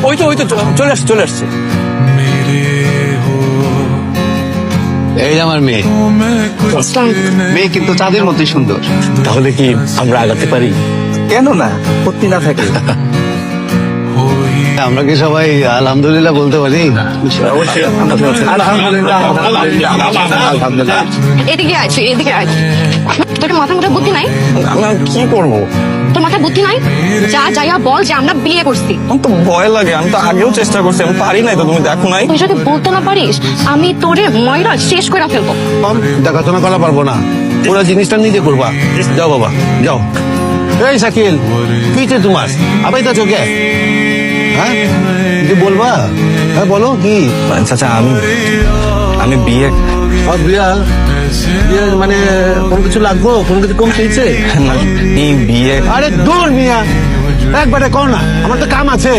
ওই তো চলে আসছে। এই আমার মেয়ে। মেয়ে কিন্তু চাঁদের মতোই সুন্দর। তাহলে কি আমরা আগাতে পারি? কেন না, সত্যি না থাকে। আমরা কি সবাই আলহামদুলিল্লাহ বলতে পারি? এদিকে আয়, এদিকে আয়। তোর মাথার মধ্যে বুদ্ধি নাই? আমরা কি করবো? তোর মাথায় বুদ্ধি নাই? যাইয়া বল যে আমরা বিয়ে করছি। আমার তো ভয় লাগে, আমি তো আগেও চেষ্টা করছি, আমি পারি নাই তো, তুমি দেখো নাই? তুই যদি বলতে না পারিস আমি তোরে ময়রা শেষ করে ফেলবো। দেখাশোনা করা পারবো না, পুরো জিনিসটা নিজে করবা। যাও বাবা যাও। এই শাকিল, কিছে তোমার আবার এটা চোখে? হ্যাঁ কি বলবা? হ্যাঁ বলো কি? চাচা আমি বিয়ে বিয়া মানে কোনো কিছু লাগবো, কোনো কিছু কম খেয়েছে? বিয়ে আরে দূর মিয়া, একবারে কর না, আমার তো কাম আছে।